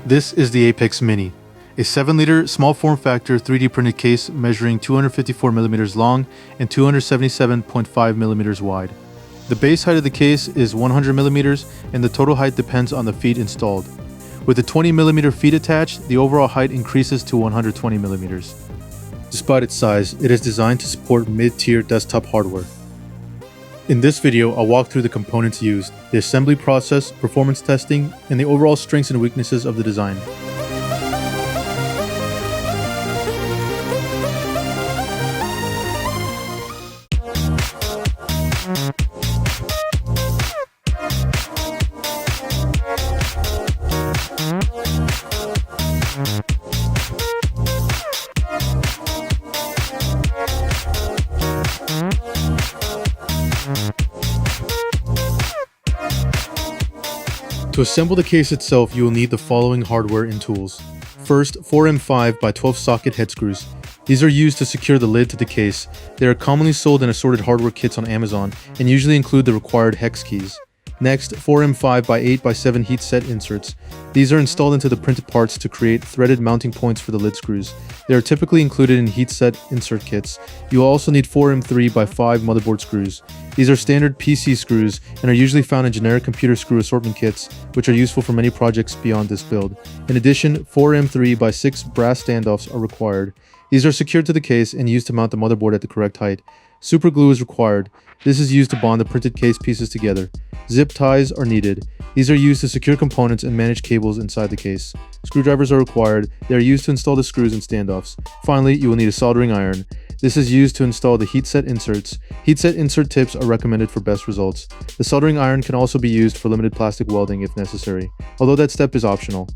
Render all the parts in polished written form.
This is the Apex Mini, a 7-liter small form factor 3D printed case measuring 254mm long and 277.5mm wide. The base height of the case is 100mm and the total height depends on the feet installed. With the 20mm feet attached, the overall height increases to 120mm. Despite its size, it is designed to support mid-tier desktop hardware. In this video, I'll walk through the components used, the assembly process, performance testing, and the overall strengths and weaknesses of the design. To assemble the case itself, you will need the following hardware and tools. First, 4M5 by 12 socket head screws. These are used to secure the lid to the case. They are commonly sold in assorted hardware kits on Amazon and usually include the required hex keys. Next, 4M5 by 8 by 7 heat set inserts. These are installed into the printed parts to create threaded mounting points for the lid screws. They are typically included in heat set insert kits. You will also need 4M3 by 5 motherboard screws. These are standard PC screws and are usually found in generic computer screw assortment kits, which are useful for many projects beyond this build. In addition, 4M3 by 6 brass standoffs are required. These are secured to the case and used to mount the motherboard at the correct height. Super glue is required. This is used to bond the printed case pieces together. Zip ties are needed. These are used to secure components and manage cables inside the case. Screwdrivers are required. They are used to install the screws and standoffs. Finally, you will need a soldering iron. This is used to install the heat set inserts. Heat set insert tips are recommended for best results. The soldering iron can also be used for limited plastic welding if necessary, although that step is optional.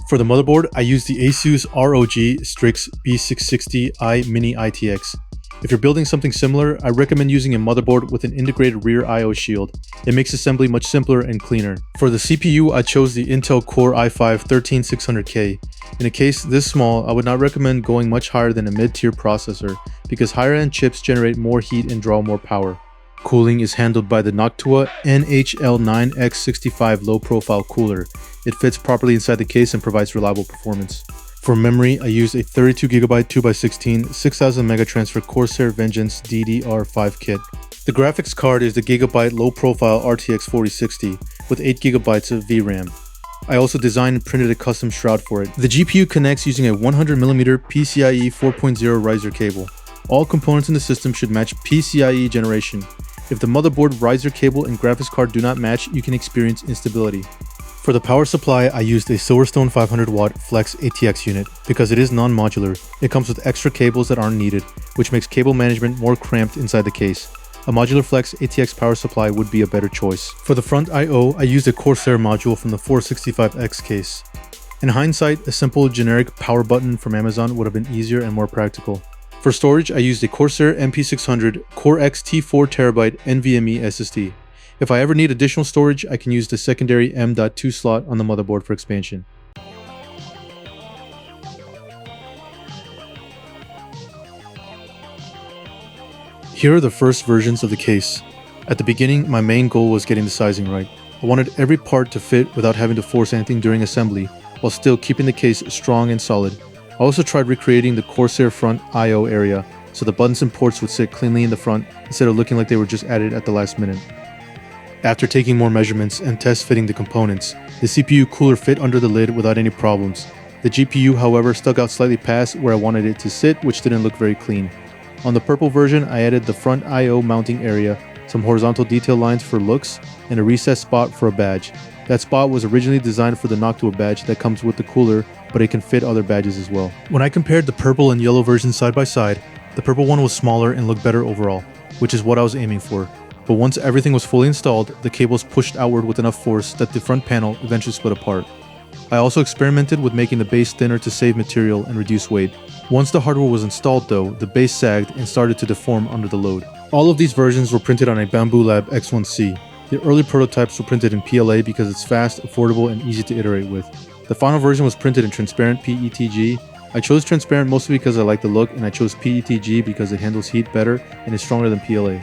For the motherboard, I use the Asus ROG Strix B660i Mini-ITX. If you're building something similar, I recommend using a motherboard with an integrated rear I/O shield. It makes assembly much simpler and cleaner. For the CPU, I chose the Intel Core i5-13600K. In a case this small, I would not recommend going much higher than a mid-tier processor because higher-end chips generate more heat and draw more power. Cooling is handled by the Noctua NHL9X65 low-profile cooler. It fits properly inside the case and provides reliable performance. For memory, I used a 32GB 2x16 6000 megatransfer Corsair Vengeance DDR5 kit. The graphics card is the Gigabyte low-profile RTX 4060 with 8GB of VRAM. I also designed and printed a custom shroud for it. The GPU connects using a 100mm PCIe 4.0 riser cable. All components in the system should match PCIe generation. If the motherboard, riser cable, and graphics card do not match, you can experience instability. For the power supply, I used a Silverstone 500W Flex ATX unit because it is non-modular. It comes with extra cables that aren't needed, which makes cable management more cramped inside the case. A modular Flex ATX power supply would be a better choice. For the front I/O, I used a Corsair module from the 465X case. In hindsight, a simple generic power button from Amazon would have been easier and more practical. For storage, I used a Corsair MP600 Core X T4TB NVMe SSD. If I ever need additional storage, I can use the secondary M.2 slot on the motherboard for expansion. Here are the first versions of the case. At the beginning, my main goal was getting the sizing right. I wanted every part to fit without having to force anything during assembly, while still keeping the case strong and solid. I also tried recreating the Corsair front I/O area, so the buttons and ports would sit cleanly in the front instead of looking like they were just added at the last minute. After taking more measurements and test fitting the components, the CPU cooler fit under the lid without any problems. The GPU, however, stuck out slightly past where I wanted it to sit, which didn't look very clean. On the purple version, I added the front I/O mounting area, some horizontal detail lines for looks, and a recessed spot for a badge. That spot was originally designed for the Noctua badge that comes with the cooler, but it can fit other badges as well. When I compared the purple and yellow versions side by side, the purple one was smaller and looked better overall, which is what I was aiming for. But once everything was fully installed, the cables pushed outward with enough force that the front panel eventually split apart. I also experimented with making the base thinner to save material and reduce weight. Once the hardware was installed though, the base sagged and started to deform under the load. All of these versions were printed on a Bamboo Lab X1C. The early prototypes were printed in PLA because it's fast, affordable, and easy to iterate with. The final version was printed in transparent PETG. I chose transparent mostly because I like the look, and I chose PETG because it handles heat better and is stronger than PLA.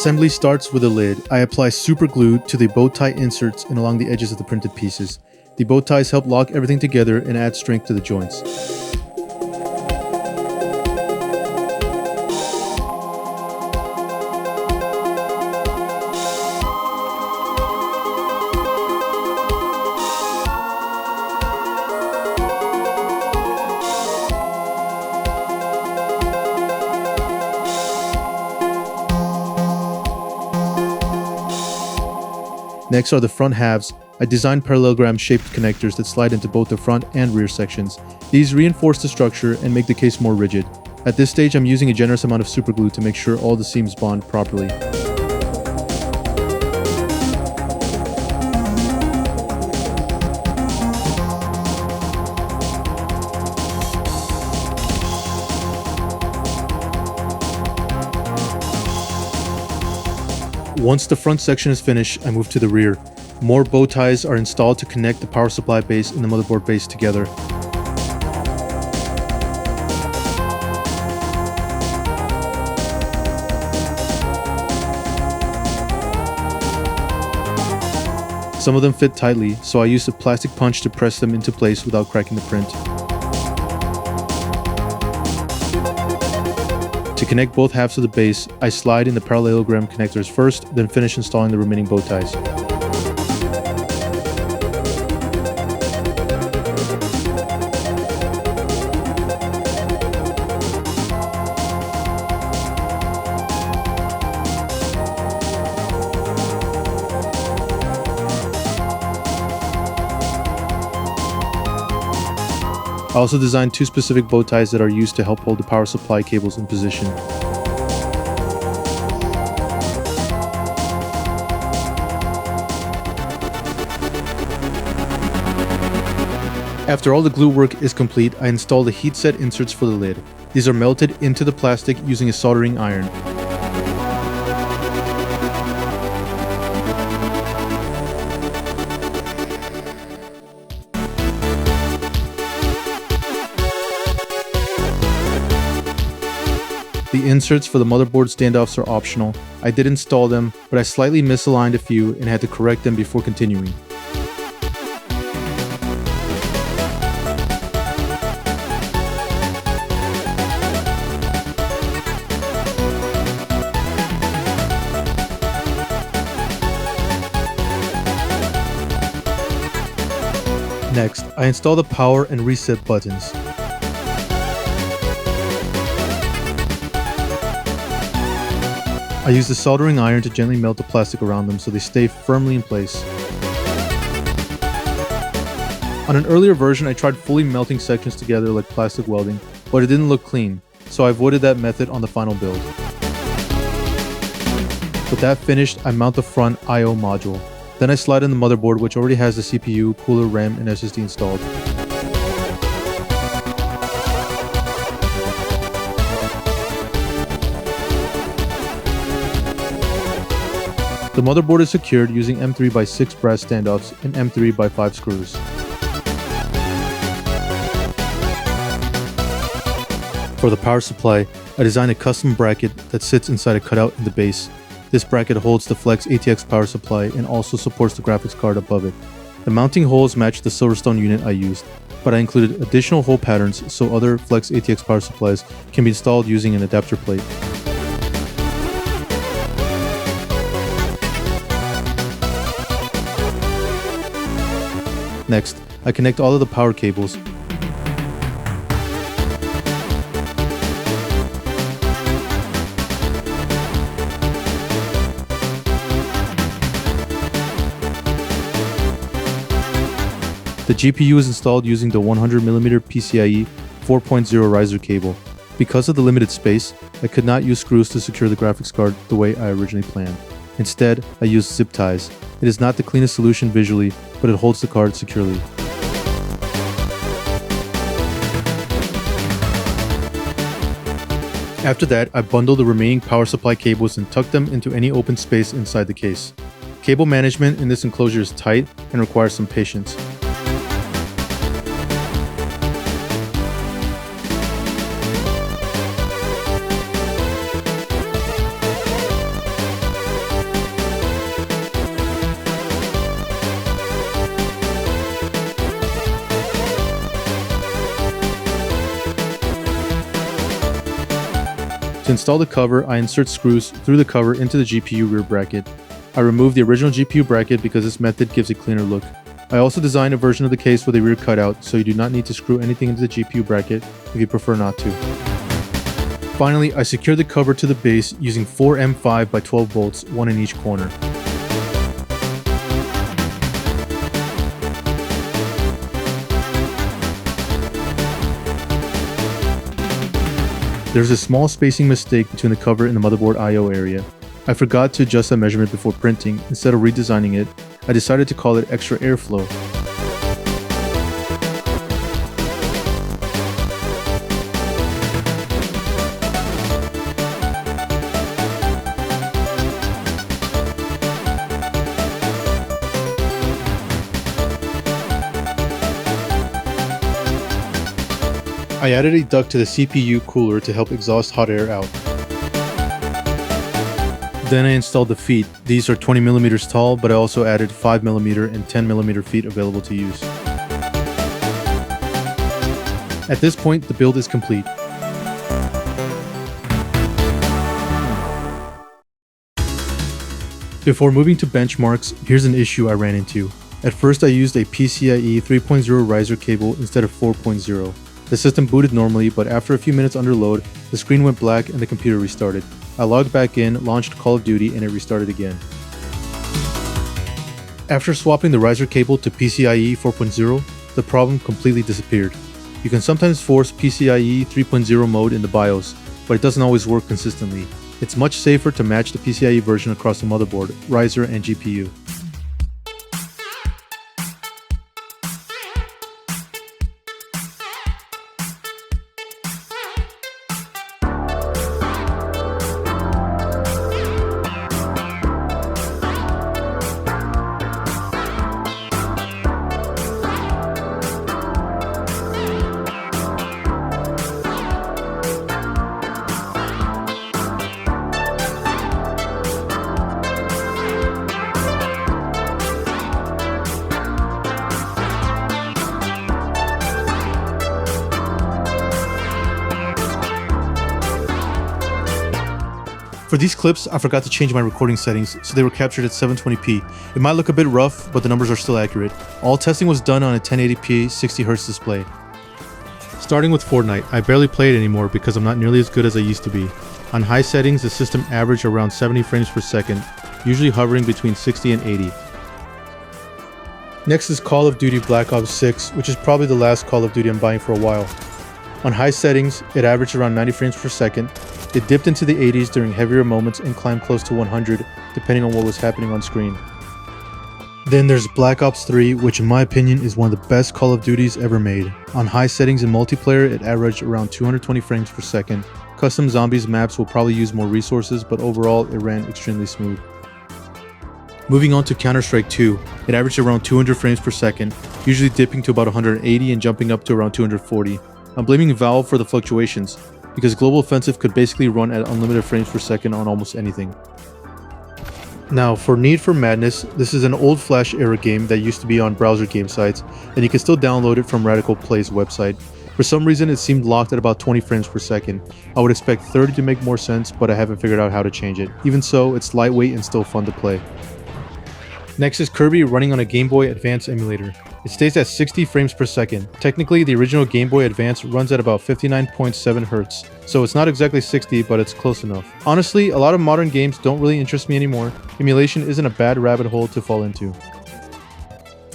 Assembly starts with a lid. I apply super glue to the bow tie inserts and along the edges of the printed pieces. The bow ties help lock everything together and add strength to the joints. Next are the front halves. I designed parallelogram-shaped connectors that slide into both the front and rear sections. These reinforce the structure and make the case more rigid. At this stage, I'm using a generous amount of superglue to make sure all the seams bond properly. Once the front section is finished, I move to the rear. More bow ties are installed to connect the power supply base and the motherboard base together. Some of them fit tightly, so I used a plastic punch to press them into place without cracking the print. To connect both halves of the base, I slide in the parallelogram connectors first, then finish installing the remaining bow ties. I also designed two specific bow ties that are used to help hold the power supply cables in position. After all the glue work is complete, I install the heatset inserts for the lid. These are melted into the plastic using a soldering iron. The inserts for the motherboard standoffs are optional. I did install them, but I slightly misaligned a few and had to correct them before continuing. Next, I install the power and reset buttons. I use the soldering iron to gently melt the plastic around them so they stay firmly in place. On an earlier version, I tried fully melting sections together like plastic welding, but it didn't look clean, so I avoided that method on the final build. With that finished, I mount the front I/O module. Then I slide in the motherboard, which already has the CPU, cooler, RAM, and SSD installed. The motherboard is secured using M3x6 brass standoffs and M3x5 screws. For the power supply, I designed a custom bracket that sits inside a cutout in the base. This bracket holds the Flex ATX power supply and also supports the graphics card above it. The mounting holes match the Silverstone unit I used, but I included additional hole patterns so other Flex ATX power supplies can be installed using an adapter plate. Next, I connect all of the power cables. The GPU is installed using the 100mm PCIe 4.0 riser cable. Because of the limited space, I could not use screws to secure the graphics card the way I originally planned. Instead, I used zip ties. It is not the cleanest solution visually, but it holds the card securely. After that, I bundle the remaining power supply cables and tuck them into any open space inside the case. Cable management in this enclosure is tight and requires some patience. To install the cover, I insert screws through the cover into the GPU rear bracket. I remove the original GPU bracket because this method gives a cleaner look. I also designed a version of the case with a rear cutout, so you do not need to screw anything into the GPU bracket if you prefer not to. Finally, I secure the cover to the base using 4 M5 by 12 bolts, one in each corner. There's a small spacing mistake between the cover and the motherboard I/O area. I forgot to adjust that measurement before printing. Instead of redesigning it, I decided to call it extra airflow. I added a duct to the CPU cooler to help exhaust hot air out. Then I installed the feet. These are 20mm tall, but I also added 5mm and 10mm feet available to use. At this point, the build is complete. Before moving to benchmarks, here's an issue I ran into. At first I used a PCIe 3.0 riser cable instead of 4.0. The system booted normally, but after a few minutes under load, the screen went black and the computer restarted. I logged back in, launched Call of Duty, and it restarted again. After swapping the riser cable to PCIe 4.0, the problem completely disappeared. You can sometimes force PCIe 3.0 mode in the BIOS, but it doesn't always work consistently. It's much safer to match the PCIe version across the motherboard, riser, and GPU. For these clips, I forgot to change my recording settings, so they were captured at 720p. It might look a bit rough, but the numbers are still accurate. All testing was done on a 1080p 60Hz display. Starting with Fortnite, I barely play it anymore because I'm not nearly as good as I used to be. On high settings, the system averaged around 70 frames per second, usually hovering between 60 and 80. Next is Call of Duty Black Ops 6, which is probably the last Call of Duty I'm buying for a while. On high settings, it averaged around 90 frames per second. It dipped into the 80s during heavier moments and climbed close to 100, depending on what was happening on screen. Then there's Black Ops 3, which in my opinion is one of the best Call of Duties ever made. On high settings in multiplayer, it averaged around 220 frames per second. Custom zombies maps will probably use more resources, but overall it ran extremely smooth. Moving on to Counter-Strike 2, it averaged around 200 frames per second, usually dipping to about 180 and jumping up to around 240. I'm blaming Valve for the fluctuations, because Global Offensive could basically run at unlimited frames per second on almost anything. Now, for Need for Madness, this is an old Flash era game that used to be on browser game sites, and you can still download it from Radical Play's website. For some reason, it seemed locked at about 20 frames per second. I would expect 30 to make more sense, but I haven't figured out how to change it. Even so, it's lightweight and still fun to play. Next is Kirby running on a Game Boy Advance emulator. It stays at 60 frames per second. Technically, the original Game Boy Advance runs at about 59.7 Hz, so it's not exactly 60, but it's close enough. Honestly, a lot of modern games don't really interest me anymore. Emulation isn't a bad rabbit hole to fall into.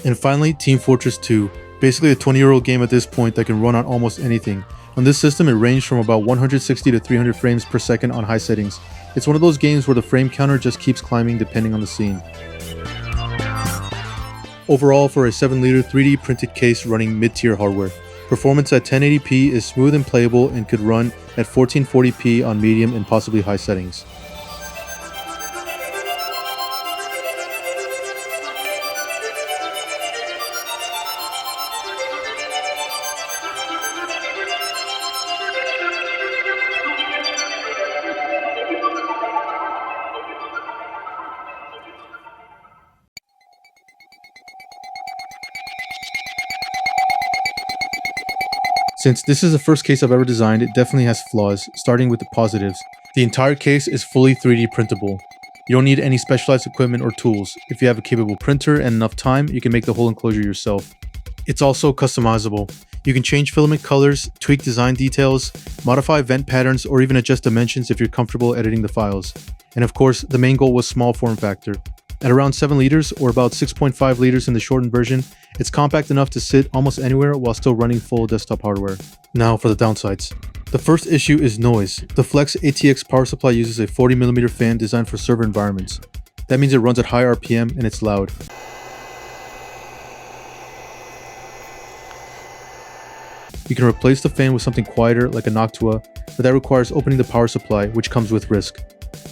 And finally, Team Fortress 2. Basically a 20-year-old game at this point that can run on almost anything. On this system, it ranged from about 160 to 300 frames per second on high settings. It's one of those games where the frame counter just keeps climbing depending on the scene. Overall, for a 7-liter 3D printed case running mid-tier hardware, performance at 1080p is smooth and playable and could run at 1440p on medium and possibly high settings. Since this is the first case I've ever designed, it definitely has flaws, starting with the positives. The entire case is fully 3D printable. You don't need any specialized equipment or tools. If you have a capable printer and enough time, you can make the whole enclosure yourself. It's also customizable. You can change filament colors, tweak design details, modify vent patterns, or even adjust dimensions if you're comfortable editing the files. And of course, the main goal was small form factor. At around 7 liters, or about 6.5 liters in the shortened version, it's compact enough to sit almost anywhere while still running full desktop hardware. Now for the downsides. The first issue is noise. The Flex ATX power supply uses a 40mm fan designed for server environments. That means it runs at high RPM and it's loud. You can replace the fan with something quieter like a Noctua, but that requires opening the power supply, which comes with risk.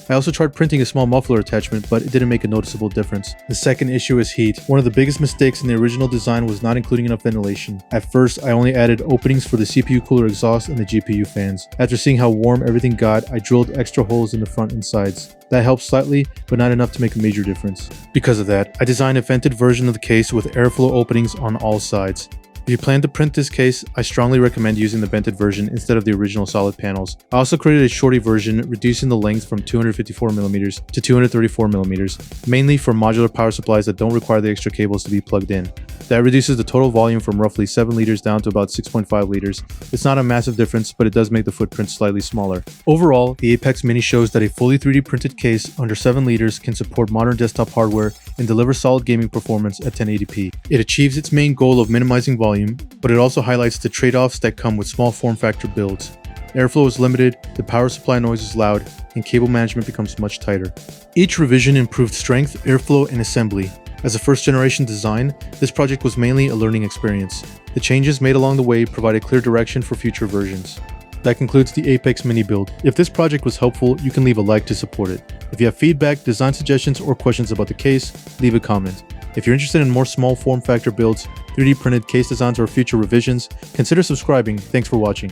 I also tried printing a small muffler attachment, but it didn't make a noticeable difference. The second issue is heat. One of the biggest mistakes in the original design was not including enough ventilation. At first, I only added openings for the CPU cooler exhaust and the GPU fans. After seeing how warm everything got, I drilled extra holes in the front and sides. That helped slightly, but not enough to make a major difference. Because of that, I designed a vented version of the case with airflow openings on all sides. If you plan to print this case, I strongly recommend using the vented version instead of the original solid panels. I also created a shorty version, reducing the length from 254mm to 234mm, mainly for modular power supplies that don't require the extra cables to be plugged in. That reduces the total volume from roughly 7 liters down to about 6.5 liters. It's not a massive difference, but it does make the footprint slightly smaller. Overall, the Apex Mini shows that a fully 3D printed case under 7 liters can support modern desktop hardware and deliver solid gaming performance at 1080p. It achieves its main goal of minimizing volume, but it also highlights the trade-offs that come with small form factor builds. Airflow is limited, the power supply noise is loud, and cable management becomes much tighter. Each revision improved strength, airflow, and assembly. As a first-generation design, this project was mainly a learning experience. The changes made along the way provide a clear direction for future versions. That concludes the Apex Mini build. If this project was helpful, you can leave a like to support it. If you have feedback, design suggestions, or questions about the case, leave a comment. If you're interested in more small form factor builds, 3D printed case designs, or future revisions, consider subscribing. Thanks for watching.